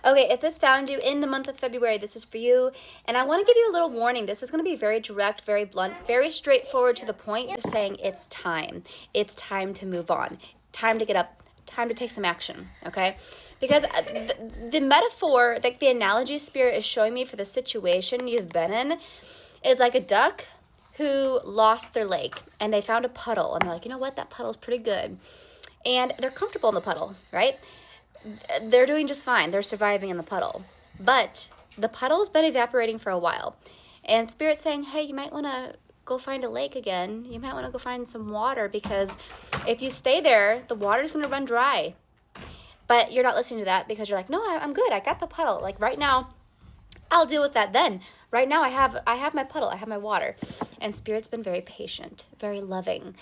Okay, if this found you in the month of February, this is for you. And I want to give you a little warning. This is going to be very direct, very blunt, very straightforward to the point, just saying it's time. It's time to move on. Time to get up. Time to take some action, okay? Because the metaphor, like the analogy Spirit is showing me for the situation you've been in is like a duck who lost their lake and they found a puddle and they're like, you know what, that puddle's pretty good. And they're comfortable in the puddle, right? They're doing just fine. They're surviving in the puddle. But the puddle's been evaporating for a while. And Spirit's saying, hey, you might want to go find a lake again. You might want to go find some water because if you stay there, the water's going to run dry. But you're not listening to that because you're like, no, I'm good. I got the puddle. Like right now, I'll deal with that then. Right now, I have my puddle. I have my water. And Spirit's been very patient, very loving.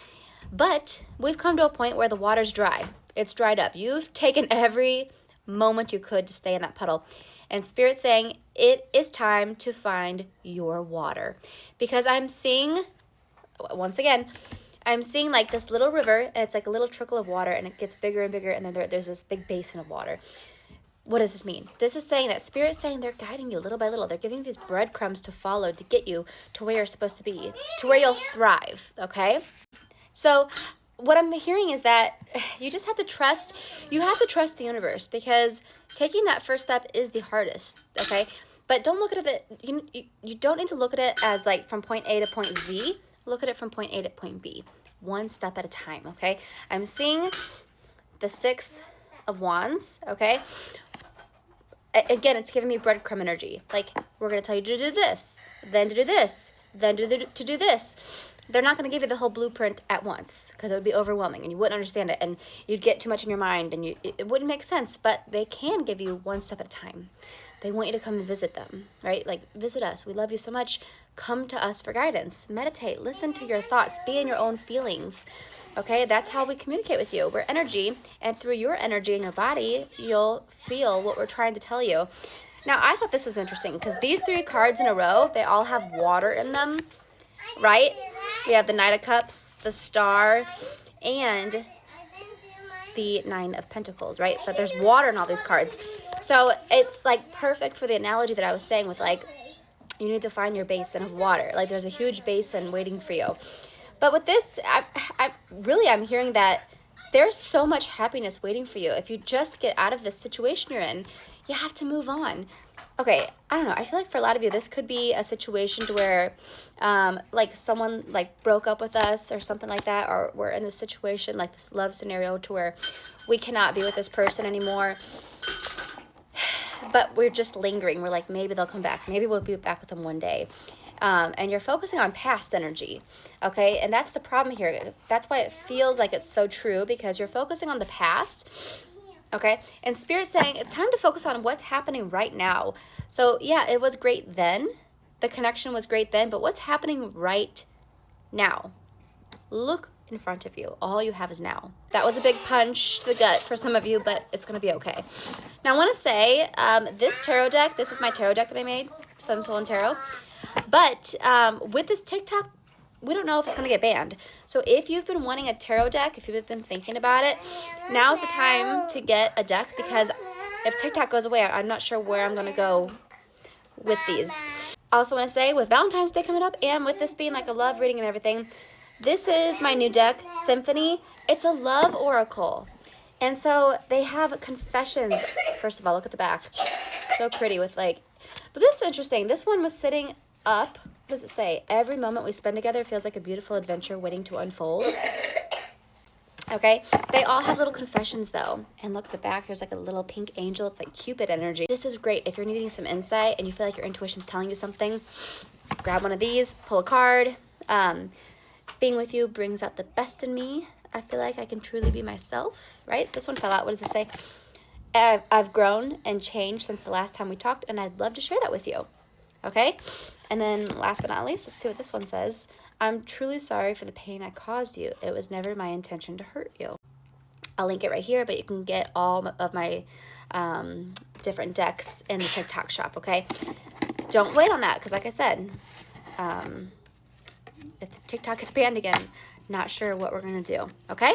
But we've come to a point where the water's dry. It's dried up. You've taken every moment you could to stay in that puddle. And Spirit's saying it is time to find your water. Because I'm seeing, once again, I'm seeing like this little river, and it's like a little trickle of water, and it gets bigger and bigger, and then there's this big basin of water. What does this mean? This is saying that Spirit's saying they're guiding you little by little. They're giving these breadcrumbs to follow to get you to where you're supposed to be, to where you'll thrive, okay? So what I'm hearing is that you just have to trust, the universe because taking that first step is the hardest, okay? But don't look at it, you don't need to look at it as like from point A to point Z. Look at it from point A to point B, one step at a time, okay? I'm seeing the 6 of Wands, okay? Again, it's giving me breadcrumb energy. Like, we're going to tell you to do this, then to do this, then to do this. They're not going to give you the whole blueprint at once because it would be overwhelming and you wouldn't understand it and you'd get too much in your mind and it wouldn't make sense. But they can give you one step at a time. They want you to come and visit them, right? Like, visit us. We love you so much. Come to us for guidance. Meditate. Listen to your thoughts. Be in your own feelings. Okay, that's how we communicate with you. We're energy, and through your energy in your body, you'll feel what we're trying to tell you. Now, I thought this was interesting because these 3 cards in a row, they all have water in them, right? We have the Knight of Cups, the Star, and the 9 of Pentacles, right? But there's water in all these cards. So it's like perfect for the analogy that I was saying with like, you need to find your basin of water. Like there's a huge basin waiting for you. But with this, I'm hearing that there's so much happiness waiting for you. If you just get out of this situation you're in, you have to move on. Okay, I don't know. I feel like for a lot of you, this could be a situation to where like someone like broke up with us or something like that, or we're in this situation, like this love scenario to where we cannot be with this person anymore. But we're just lingering. We're like, maybe they'll come back. Maybe we'll be back with them one day. And you're focusing on past energy, okay? And that's the problem here. That's why it feels like it's so true, because you're focusing on the past, okay? And Spirit's saying it's time to focus on what's happening right now. So, yeah, it was great then. The connection was great then, but what's happening right now? Look in front of you. All you have is now. That was a big punch to the gut for some of you, but it's going to be okay. Now, I want to say this tarot deck, this is my tarot deck that I made, Sun, Soul, and Tarot. But with this TikTok, we don't know if it's going to get banned. So if you've been wanting a tarot deck, if you've been thinking about it, now's the time to get a deck, because if TikTok goes away, I'm not sure where I'm going to go with these. I also want to say, with Valentine's Day coming up, and with this being like a love reading and everything, this is my new deck, Symphony. It's a love oracle. And so they have confessions. First of all, look at the back. So pretty with like, but this is interesting. This one was sitting up. What does it say? Every moment we spend together feels like a beautiful adventure waiting to unfold. Okay, they all have little confessions though. And look at the back, there's like a little pink angel. It's like Cupid energy. This is great if you're needing some insight and you feel like your intuition's telling you something. Grab one of these, pull a card. Being with you brings out the best in me. I feel like I can truly be myself, right? This one fell out. What does it say? I've grown and changed since the last time we talked, and I'd love to share that with you. Okay? And then last but not least, let's see what this one says. I'm truly sorry for the pain I caused you. It was never my intention to hurt you. I'll link it right here, but you can get all of my different decks in the TikTok shop, okay? Don't wait on that, because like I said, if TikTok gets banned again, not sure what we're going to do, okay?